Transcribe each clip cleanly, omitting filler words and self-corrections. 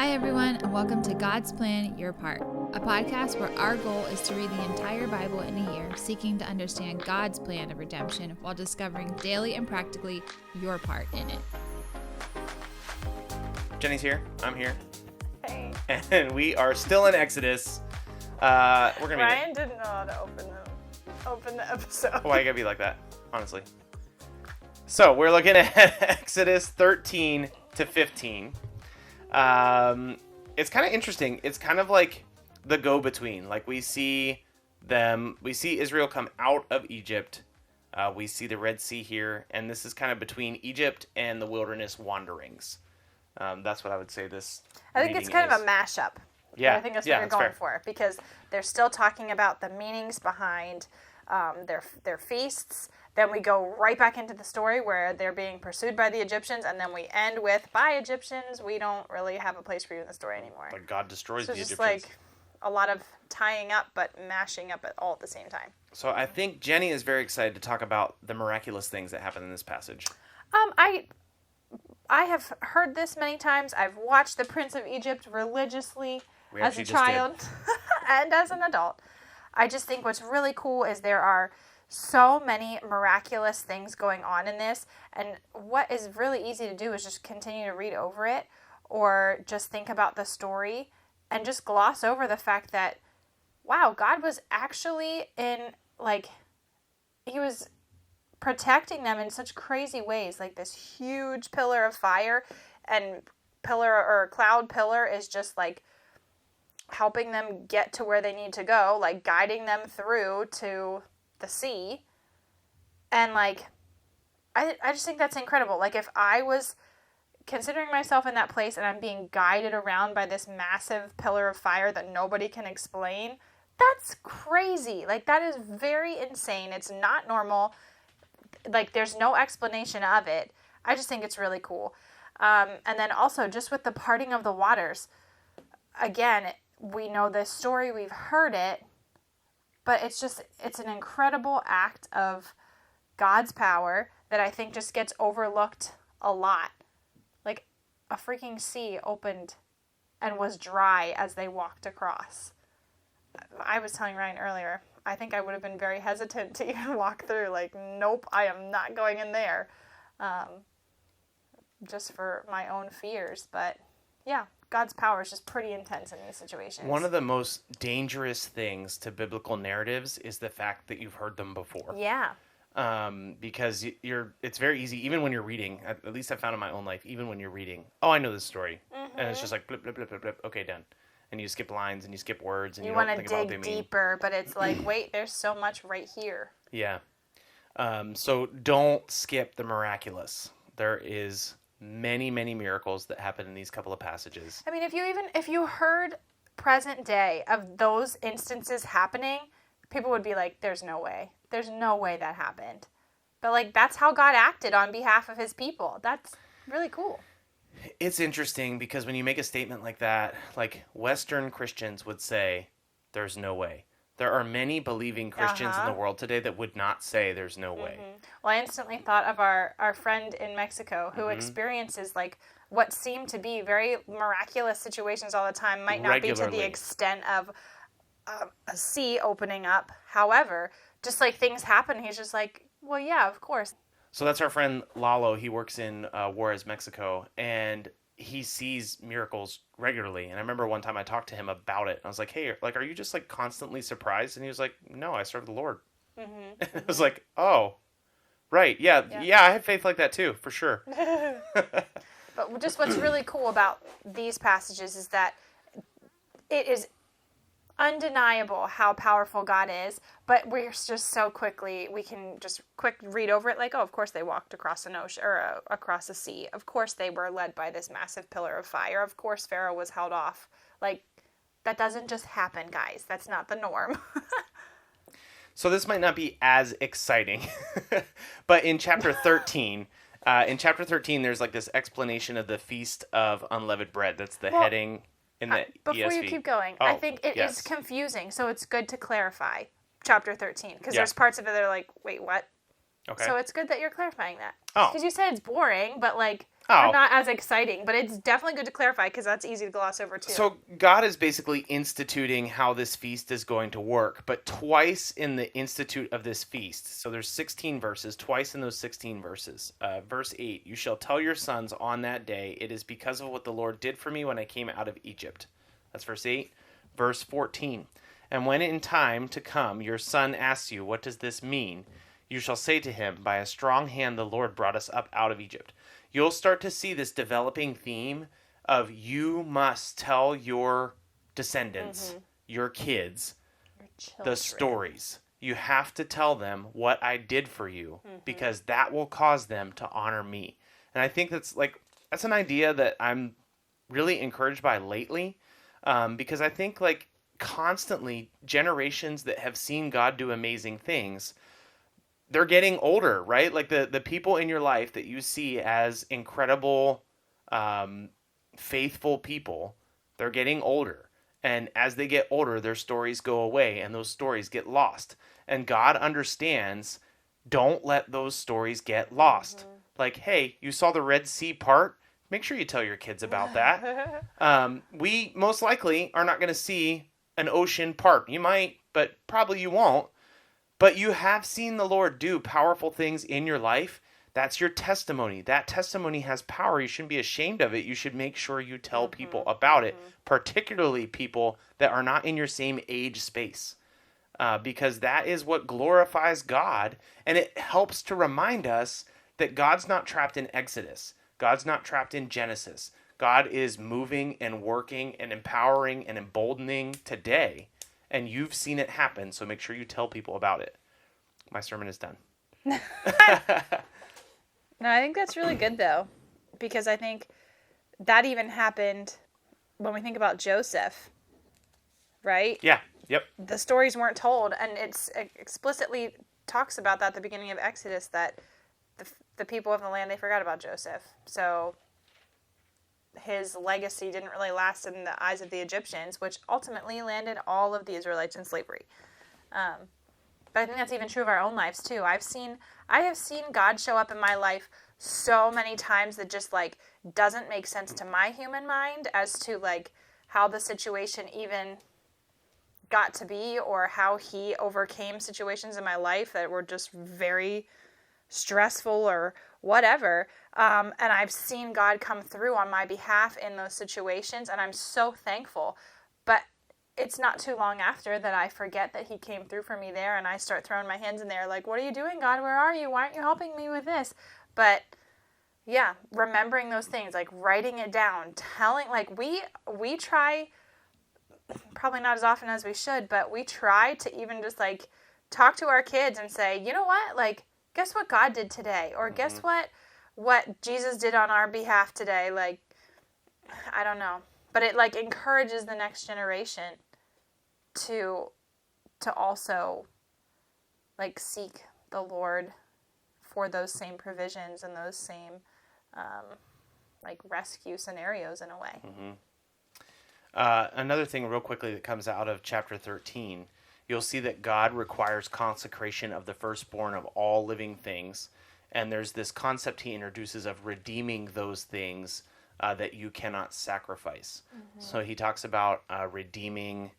Hi, everyone, and welcome to God's Plan, Your Part, a podcast where our goal is to read the entire Bible in a year, seeking to understand God's plan of redemption while discovering daily and practically your part in it. Jenny's here. I'm here. Hey. And we are still in Exodus. We're gonna Ryan didn't know how to open the episode. Why you gotta be like that? Honestly. So we're looking at Exodus 13 to 15. It's kind of interesting. It's kind of like the go-between. Like we see Israel come out of Egypt. We see the Red Sea here, and this is kind of between Egypt and the wilderness wanderings. That's what I would say this. I think it's kind of a mashup. Yeah, I think that's what you're going fair. for, because they're still talking about the meanings behind their feasts. Then we go right back into the story where they're being pursued by the Egyptians, and then we end with, by Egyptians, we don't really have a place for you in the story anymore. Like God destroys so the it's Egyptians. just like a lot of tying up but mashing up all at the same time. So I think Jenny is very excited to talk about the miraculous things that happen in this passage. I have heard this many times. I've watched The Prince of Egypt religiously as a child and as an adult. I just think what's really cool is there are so many miraculous things going on in this, and what is really easy to do is just continue to read over it or just think about the story and just gloss over the fact that, wow, God was actually he was protecting them in such crazy ways, like this huge pillar of fire and cloud pillar is just like helping them get to where they need to go, like guiding them through to the sea. And like I just think that's incredible. Like if I was considering myself in that place and I'm being guided around by this massive pillar of fire that nobody can explain, that's crazy. Like that is very insane. It's not normal. Like there's no explanation of it. I just think it's really cool. And then also just with the parting of the waters, again, we know this story, we've heard it, but it's an incredible act of God's power that I think just gets overlooked a lot. Like a freaking sea opened and was dry as they walked across. I was telling Ryan earlier, I think I would have been very hesitant to even walk through. Like, nope, I am not going in there. Just for my own fears. But yeah, God's power is just pretty intense in these situations. One of the most dangerous things to biblical narratives is the fact that you've heard them before. Yeah. Because it's very easy, even when you're reading, at least I found in my own life, even when you're reading, oh, I know this story. Mm-hmm. And it's just like, blip, blip, blip, blip, blip, okay, done. And you skip lines and you skip words and you don't think about what they mean. You want to dig deeper, but it's like, wait, there's so much right here. Yeah. So don't skip the miraculous. There is many, many miracles that happen in these couple of passages. I mean, if you heard present day of those instances happening, people would be like, there's no way. There's no way that happened. But like, that's how God acted on behalf of his people. That's really cool. It's interesting because when you make a statement like that, like Western Christians would say, there's no way. There are many believing Christians in the world today that would not say there's no way. Well, I instantly thought of our friend in Mexico who experiences like what seem to be very miraculous situations all the time. Might not be to the extent of a sea opening up. However, just like things happen, he's just like, well, yeah, of course. So that's our friend Lalo. He works in Juarez, Mexico, and he sees miracles regularly. And I remember one time I talked to him about it. I was like, hey, like, are you just like constantly surprised? And he was like, no, I serve the Lord. Mm-hmm. And I was like, oh, right. Yeah, I have faith like that too, for sure. But just what's really cool about these passages is that it is undeniable how powerful God is, but we're just so we can just quick read over it like, oh, of course they walked across an ocean or across a sea. Of course they were led by this massive pillar of fire. Of course Pharaoh was held off. Like, that doesn't just happen, guys. That's not the norm. So this might not be as exciting, but in chapter 13, there's like this explanation of the Feast of Unleavened Bread. That's the heading in the before ESV. You keep going, I think it is confusing, so it's good to clarify chapter 13, because there's parts of it that are like, wait, what? Okay. So it's good that you're clarifying that. Oh. Because you said it's boring, but like, are not as exciting, but it's definitely good to clarify because that's easy to gloss over too. So God is basically instituting how this feast is going to work, but twice in the institute of this feast. So there's 16 verses, twice in those 16 verses. Verse 8, you shall tell your sons on that day, it is because of what the Lord did for me when I came out of Egypt. That's verse 8. Verse 14, and when in time to come your son asks you, what does this mean? You shall say to him, by a strong hand the Lord brought us up out of Egypt. You'll start to see this developing theme of you must tell your descendants, your kids, the stories. You have to tell them what I did for you because that will cause them to honor me. And I think that's an idea that I'm really encouraged by lately because I think constantly generations that have seen God do amazing things, they're getting older, right? Like the people in your life that you see as incredible, faithful people, they're getting older. And as they get older, their stories go away and those stories get lost. And God understands, don't let those stories get lost. Like, hey, you saw the Red Sea part? Make sure you tell your kids about that. We most likely are not going to see an ocean part. You might, but probably you won't. But you have seen the Lord do powerful things in your life. That's your testimony. That testimony has power. You shouldn't be ashamed of it. You should make sure you tell people about it, particularly people that are not in your same age space, because that is what glorifies God. And it helps to remind us that God's not trapped in Exodus. God's not trapped in Genesis. God is moving and working and empowering and emboldening today. And you've seen it happen, so make sure you tell people about it. My sermon is done. No, I think that's really good, though, because I think that even happened when we think about Joseph, right? Yeah, yep. The stories weren't told, and it's explicitly talks about that at the beginning of Exodus, that the people of the land, they forgot about Joseph. So his legacy didn't really last in the eyes of the Egyptians, which ultimately landed all of the Israelites in slavery. But I think that's even true of our own lives too. I have seen God show up in my life so many times that just doesn't make sense to my human mind as to how the situation even got to be, or how he overcame situations in my life that were just very stressful or whatever. And I've seen God come through on my behalf in those situations, and I'm so thankful. But it's not too long after that I forget that he came through for me there, and I start throwing my hands in there like, what are you doing, God? Where are you? Why aren't you helping me with this? But yeah, remembering those things, writing it down, telling, we try, probably not as often as we should, but we try to even just talk to our kids and say, you know what? Guess what God did today? Or guess what Jesus did on our behalf today? I don't know. But it encourages the next generation to also seek the Lord for those same provisions and those same rescue scenarios in a way. Another thing real quickly that comes out of chapter 13, you'll see that God requires consecration of the firstborn of all living things. And there's this concept he introduces of redeeming those things that you cannot sacrifice. So he talks about redeeming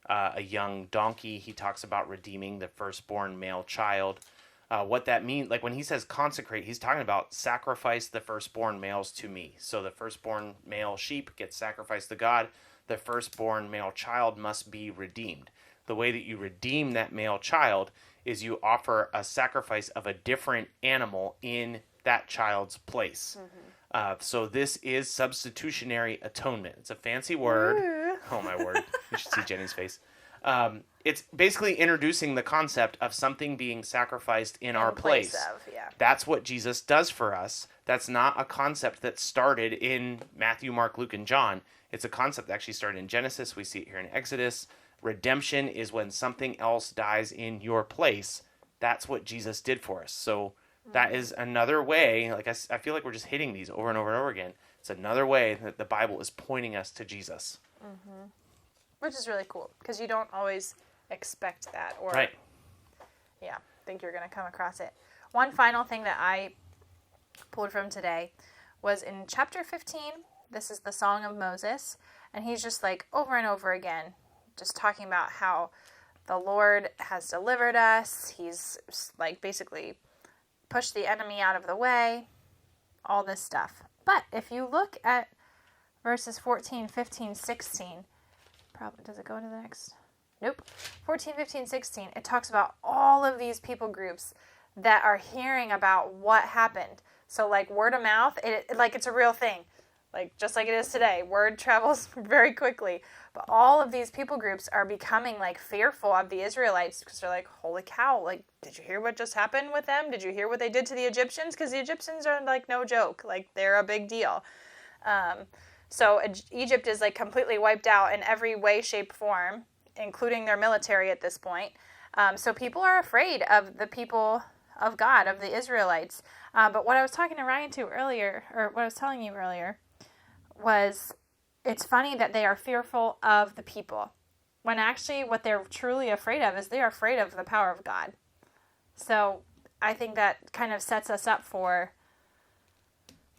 a young donkey. He talks about redeeming the firstborn male child. What that means, when he says consecrate, he's talking about sacrifice the firstborn males to me. So the firstborn male sheep gets sacrificed to God. The firstborn male child must be redeemed. The way that you redeem that male child is you offer a sacrifice of a different animal in that child's place. So this is substitutionary atonement. It's a fancy word. Ooh. Oh, my word. You should see Jenny's face. It's basically introducing the concept of something being sacrificed in our place. That's what Jesus does for us. That's not a concept that started in Matthew, Mark, Luke, and John. It's a concept that actually started in Genesis. We see it here in Exodus. Redemption is when something else dies in your place. That's what Jesus did for us. So that is another way. I feel like we're just hitting these over and over and over again. It's another way that the Bible is pointing us to Jesus. Which is really cool, because you don't always expect that, or right. think you're going to come across it. One final thing that I pulled from today was in chapter 15. This is the Song of Moses. And he's just like over and over again, just talking about how the Lord has delivered us. He's like basically pushed the enemy out of the way, all this stuff. But if you look at verses 14, 15, 16, probably, does it go into the next? Nope. 14, 15, 16, it talks about all of these people groups that are hearing about what happened. So like word of mouth, it's a real thing. Like just like it is today, word travels very quickly. But all of these people groups are becoming like fearful of the Israelites because they're like, holy cow, like, did you hear what just happened with them? Did you hear what they did to the Egyptians? Because the Egyptians are like no joke. Like they're a big deal. So Egypt is like completely wiped out in every way, shape, form, including their military at this point. So people are afraid of the people of God, of the Israelites. But what I was talking to Ryan earlier, or what I was telling you earlier, was it's funny that they are fearful of the people, when actually what they're truly afraid of is they're afraid of the power of God. So I think that kind of sets us up for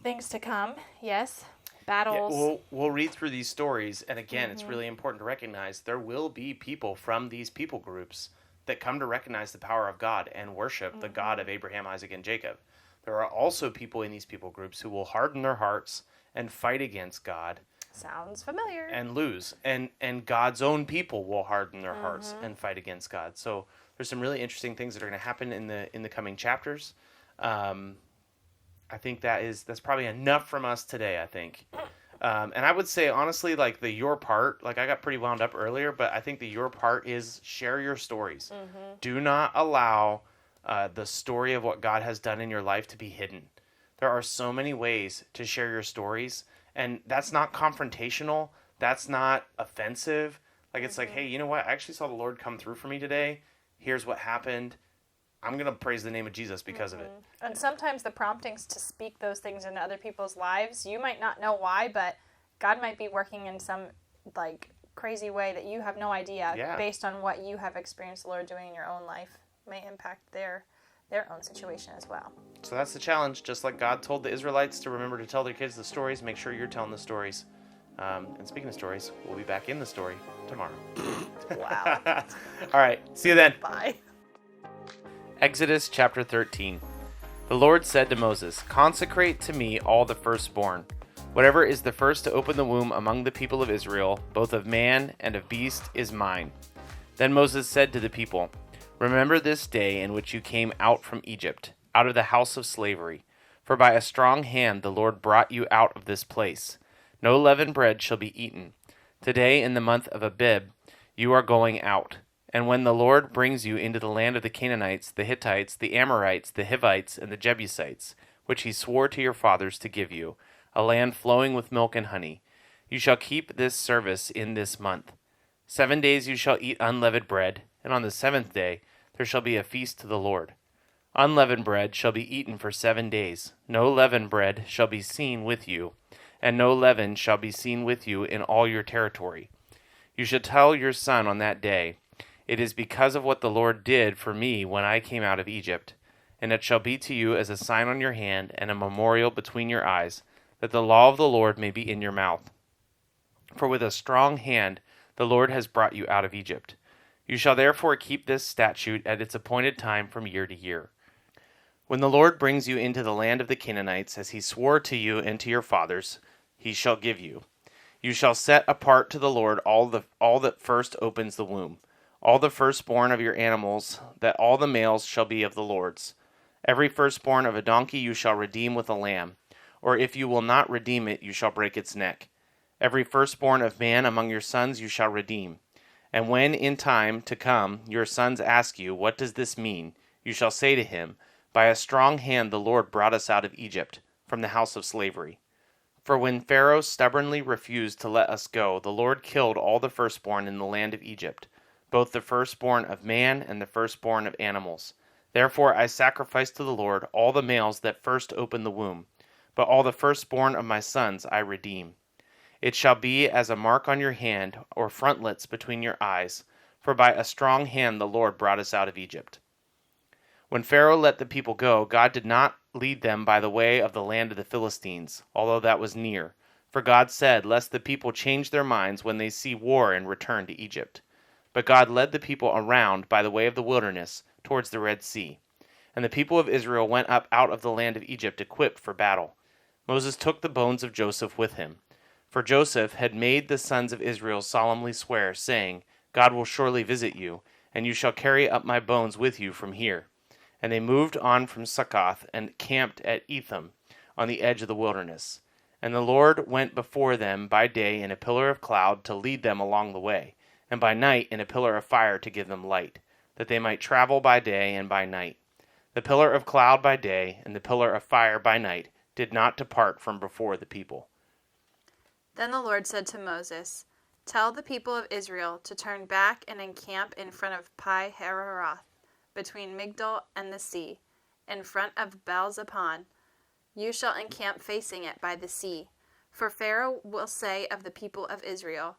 things to come. Yes, battles. Yeah, we'll read through these stories, and again, it's really important to recognize there will be people from these people groups that come to recognize the power of God and worship the God of Abraham, Isaac, and Jacob. There are also people in these people groups who will harden their hearts and fight against God. Sounds familiar. And lose. And God's own people will harden their hearts and fight against God. So there's some really interesting things that are going to happen in the coming chapters. I think that's probably enough from us today, I think. And I would say, honestly, like your part, like I got pretty wound up earlier, but I think your part is share your stories. Do not allow the story of what God has done in your life to be hidden. There are so many ways to share your stories, and that's not confrontational. That's not offensive. Like, it's like, hey, you know what? I actually saw the Lord come through for me today. Here's what happened. I'm going to praise the name of Jesus because of it. And sometimes the promptings to speak those things into other people's lives, you might not know why, but God might be working in some, like, crazy way that you have no idea based on what you have experienced the Lord doing in your own life. May impact their own situation as well. So that's the challenge. Just like God told the Israelites to remember to tell their kids the stories, make sure you're telling the stories. And speaking of stories, we'll be back in the story tomorrow. Wow. All right. See you then. Bye. Exodus chapter 13. The Lord said to Moses, "Consecrate to me all the firstborn. Whatever is the first to open the womb among the people of Israel, both of man and of beast, is mine." Then Moses said to the people, "Remember this day in which you came out from Egypt, out of the house of slavery. For by a strong hand the Lord brought you out of this place. No leavened bread shall be eaten. Today in the month of Abib you are going out. And when the Lord brings you into the land of the Canaanites, the Hittites, the Amorites, the Hivites, and the Jebusites, which he swore to your fathers to give you, a land flowing with milk and honey, you shall keep this service in this month. 7 days you shall eat unleavened bread, and on the 7th day there shall be a feast to the Lord. Unleavened bread shall be eaten for 7 days. No leavened bread shall be seen with you, and no leaven shall be seen with you in all your territory. You shall tell your son on that day, 'It is because of what the Lord did for me when I came out of Egypt.' And it shall be to you as a sign on your hand and a memorial between your eyes, that the law of the Lord may be in your mouth. For with a strong hand the Lord has brought you out of Egypt. You shall therefore keep this statute at its appointed time from year to year. When the Lord brings you into the land of the Canaanites, as he swore to you and to your fathers, he shall give you. You shall set apart to the Lord all that first opens the womb, all the firstborn of your animals, that all the males shall be of the Lord's. Every firstborn of a donkey you shall redeem with a lamb, or if you will not redeem it, you shall break its neck. Every firstborn of man among your sons you shall redeem. And when in time to come your sons ask you, 'What does this mean?' you shall say to him, 'By a strong hand the Lord brought us out of Egypt, from the house of slavery.' For when Pharaoh stubbornly refused to let us go, the Lord killed all the firstborn in the land of Egypt, both the firstborn of man and the firstborn of animals. Therefore I sacrifice to the Lord all the males that first open the womb, but all the firstborn of my sons I redeem. It shall be as a mark on your hand, or frontlets between your eyes, for by a strong hand the Lord brought us out of Egypt." When Pharaoh let the people go, God did not lead them by the way of the land of the Philistines, although that was near. For God said, lest the people change their minds when they see war and return to Egypt. But God led the people around by the way of the wilderness towards the Red Sea. And the people of Israel went up out of the land of Egypt equipped for battle. Moses took the bones of Joseph with him. For Joseph had made the sons of Israel solemnly swear, saying, God will surely visit you, and you shall carry up my bones with you from here. And they moved on from Succoth and camped at Etham, on the edge of the wilderness. And the Lord went before them by day in a pillar of cloud to lead them along the way, and by night in a pillar of fire to give them light, that they might travel by day and by night. The pillar of cloud by day and the pillar of fire by night did not depart from before the people. Then the Lord said to Moses, Tell the people of Israel to turn back and encamp in front of Pi-hahiroth, between Migdol and the sea, in front of Baal-zephon. You shall encamp facing it by the sea. For Pharaoh will say of the people of Israel,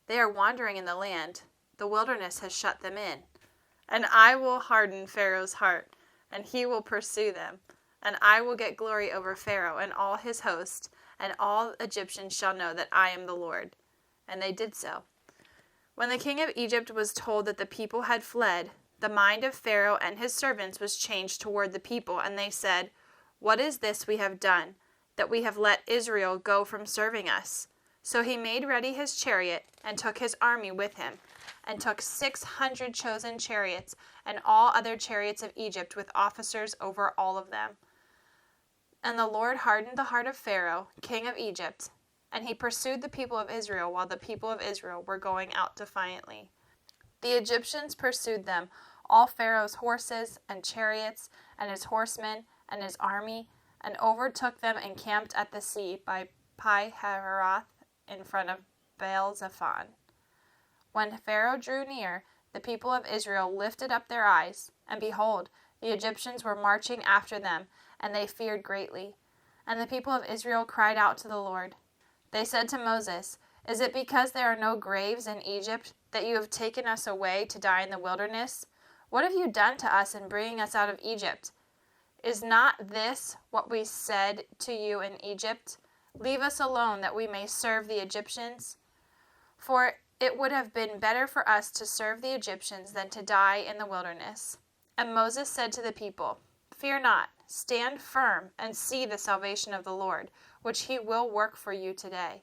They are wandering in the land. The wilderness has shut them in. And I will harden Pharaoh's heart, and he will pursue them. And I will get glory over Pharaoh and all his host, and all Egyptians shall know that I am the Lord. And they did so. When the king of Egypt was told that the people had fled, the mind of Pharaoh and his servants was changed toward the people, and they said, What is this we have done, that we have let Israel go from serving us? So he made ready his chariot, and took his army with him, and took 600 chosen chariots, and all other chariots of Egypt with officers over all of them. And the Lord hardened the heart of Pharaoh, king of Egypt, and he pursued the people of Israel while the people of Israel were going out defiantly. The Egyptians pursued them, all Pharaoh's horses and chariots, and his horsemen, and his army, and overtook them and camped at the sea by Pi-hahiroth in front of Baal-zephon. When Pharaoh drew near, the people of Israel lifted up their eyes, and behold, the Egyptians were marching after them, and they feared greatly. And the people of Israel cried out to the Lord. They said to Moses, Is it because there are no graves in Egypt that you have taken us away to die in the wilderness? What have you done to us in bringing us out of Egypt? Is not this what we said to you in Egypt? Leave us alone that we may serve the Egyptians? For it would have been better for us to serve the Egyptians than to die in the wilderness. And Moses said to the people, Fear not, stand firm and see the salvation of the Lord, which he will work for you today.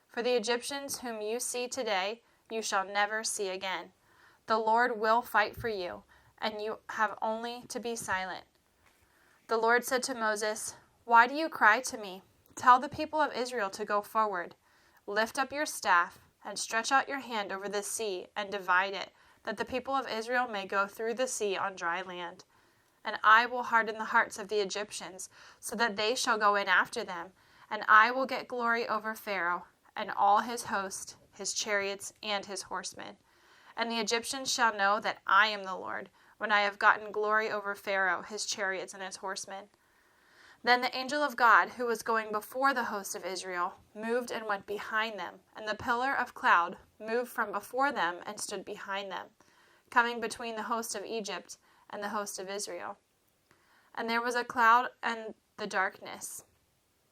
For the Egyptians whom you see today, you shall never see again. The Lord will fight for you, and you have only to be silent. The Lord said to Moses, Why do you cry to me? Tell the people of Israel to go forward. Lift up your staff, and stretch out your hand over the sea, and divide it, that the people of Israel may go through the sea on dry land. And I will harden the hearts of the Egyptians, so that they shall go in after them, and I will get glory over Pharaoh, and all his host, his chariots, and his horsemen. And the Egyptians shall know that I am the Lord, when I have gotten glory over Pharaoh, his chariots, and his horsemen. Then the angel of God, who was going before the host of Israel, moved and went behind them, and the pillar of cloud moved from before them and stood behind them, coming between the host of Egypt and the host of Israel. And there was a cloud and the darkness,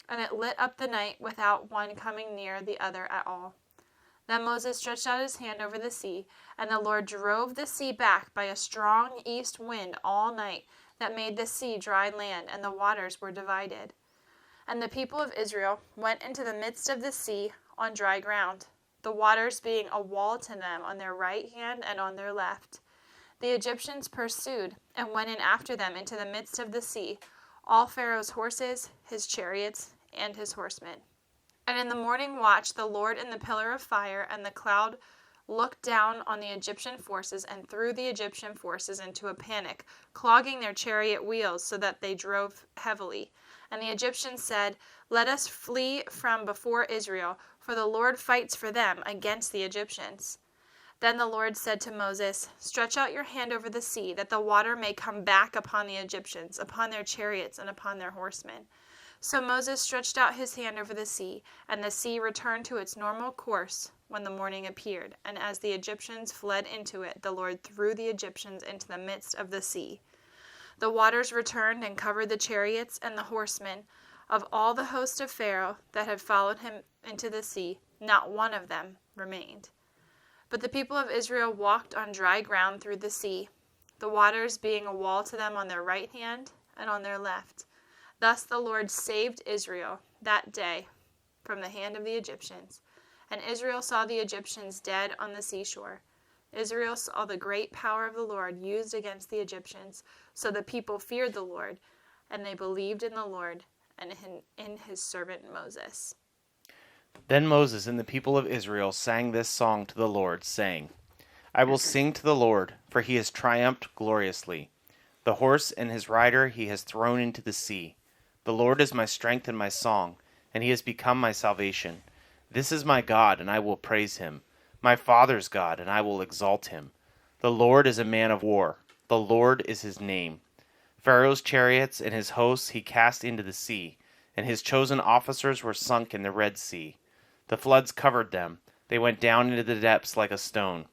and it lit up the night without one coming near the other at all. Then Moses stretched out his hand over the sea, and the Lord drove the sea back by a strong east wind all night, that made the sea dry land, and the waters were divided. And the people of Israel went into the midst of the sea on dry ground, the waters being a wall to them on their right hand and on their left. The Egyptians pursued and went in after them into the midst of the sea, all Pharaoh's horses, his chariots, and his horsemen. And in the morning watch, the Lord in the pillar of fire and the cloud looked down on the Egyptian forces and threw the Egyptian forces into a panic, clogging their chariot wheels so that they drove heavily. And the Egyptians said, Let us flee from before Israel, for the Lord fights for them against the Egyptians. Then the Lord said to Moses, Stretch out your hand over the sea, that the water may come back upon the Egyptians, upon their chariots, and upon their horsemen. So Moses stretched out his hand over the sea, and the sea returned to its normal course when the morning appeared. And as the Egyptians fled into it, the Lord threw the Egyptians into the midst of the sea. The waters returned and covered the chariots and the horsemen of all the host of Pharaoh that had followed him into the sea. Not one of them remained. But the people of Israel walked on dry ground through the sea, the waters being a wall to them on their right hand and on their left. Thus the Lord saved Israel that day from the hand of the Egyptians. And Israel saw the Egyptians dead on the seashore. Israel saw the great power of the Lord used against the Egyptians. So the people feared the Lord, and they believed in the Lord and in his servant Moses. Then Moses and the people of Israel sang this song to the Lord, saying, I will sing to the Lord, for he has triumphed gloriously. The horse and his rider he has thrown into the sea. The Lord is my strength and my song, and he has become my salvation. This is my God, and I will praise him, my father's God, and I will exalt him. The Lord is a man of war. The Lord is his name. Pharaoh's chariots and his hosts he cast into the sea, and his chosen officers were sunk in the Red Sea. The floods covered them. They went down into the depths like a stone.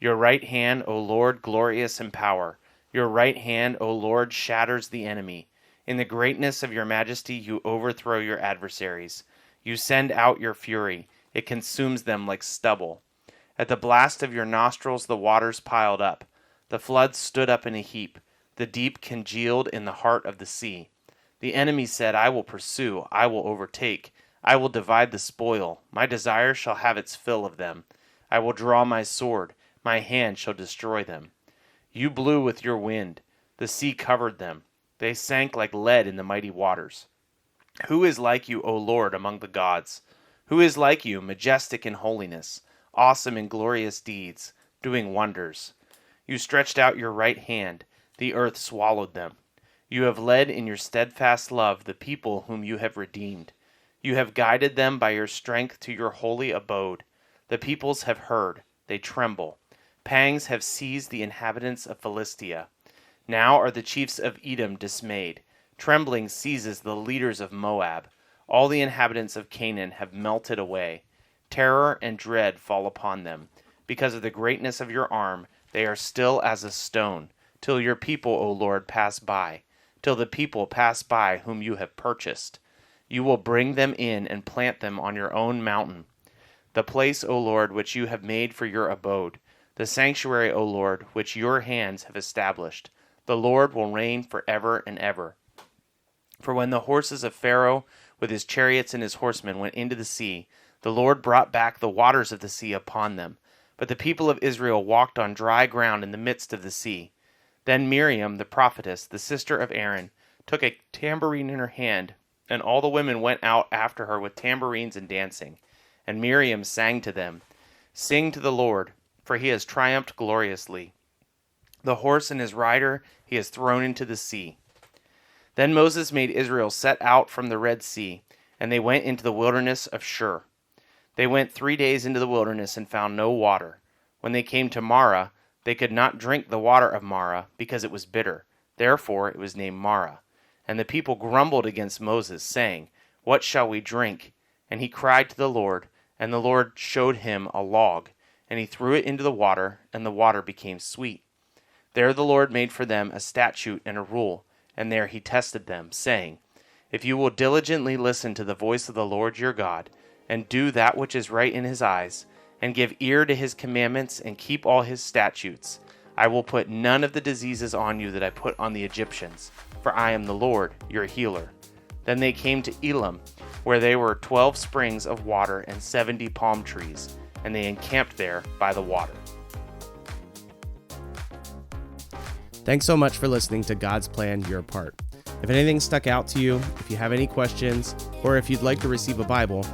Your right hand, O Lord, glorious in power. Your right hand, O Lord, shatters the enemy. In the greatness of your majesty you overthrow your adversaries. You send out your fury. It consumes them like stubble. At the blast of your nostrils the waters piled up. The floods stood up in a heap. The deep congealed in the heart of the sea. The enemy said, I will pursue, I will overtake, I will divide the spoil. My desire shall have its fill of them. I will draw my sword, my hand shall destroy them. You blew with your wind. The sea covered them. They sank like lead in the mighty waters. Who is like you, O Lord, among the gods? Who is like you, majestic in holiness, awesome in glorious deeds, doing wonders? You stretched out your right hand. The earth swallowed them. You have led in your steadfast love the people whom you have redeemed. You have guided them by your strength to your holy abode. The peoples have heard. They tremble. Pangs have seized the inhabitants of Philistia. Now are the chiefs of Edom dismayed. Trembling seizes the leaders of Moab. All the inhabitants of Canaan have melted away. Terror and dread fall upon them. Because of the greatness of your arm, they are still as a stone, till your people, O Lord, pass by, till the people pass by whom you have purchased. You will bring them in and plant them on your own mountain, the place, O Lord, which you have made for your abode, the sanctuary, O Lord, which your hands have established. The Lord will reign forever and ever. For when the horses of Pharaoh with his chariots and his horsemen went into the sea, the Lord brought back the waters of the sea upon them. But the people of Israel walked on dry ground in the midst of the sea. Then Miriam, the prophetess, the sister of Aaron, took a tambourine in her hand, and all the women went out after her with tambourines and dancing. And Miriam sang to them, Sing to the Lord, for he has triumphed gloriously. The horse and his rider he has thrown into the sea. Then Moses made Israel set out from the Red Sea, and they went into the wilderness of Shur. They went 3 days into the wilderness and found no water. When they came to Marah, they could not drink the water of Marah, because it was bitter. Therefore it was named Marah. And the people grumbled against Moses, saying, What shall we drink? And he cried to the Lord, and the Lord showed him a log, and he threw it into the water, and the water became sweet. There the Lord made for them a statute and a rule, and there he tested them, saying, If you will diligently listen to the voice of the Lord your God, and do that which is right in his eyes, and give ear to his commandments, and keep all his statutes, I will put none of the diseases on you that I put on the Egyptians, for I am the Lord, your healer. Then they came to Elim, where there were 12 springs of water and 70 palm trees, and they encamped there by the water. Thanks so much for listening to God's Plan, Your Part. If anything stuck out to you, if you have any questions, or if you'd like to receive a Bible,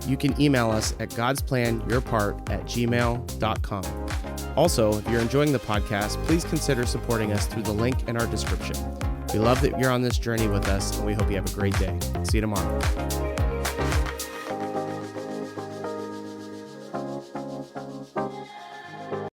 you can email us at godsplanyourpart@gmail.com. Also, if you're enjoying the podcast, please consider supporting us through the link in our description. We love that you're on this journey with us, and we hope you have a great day. See you tomorrow.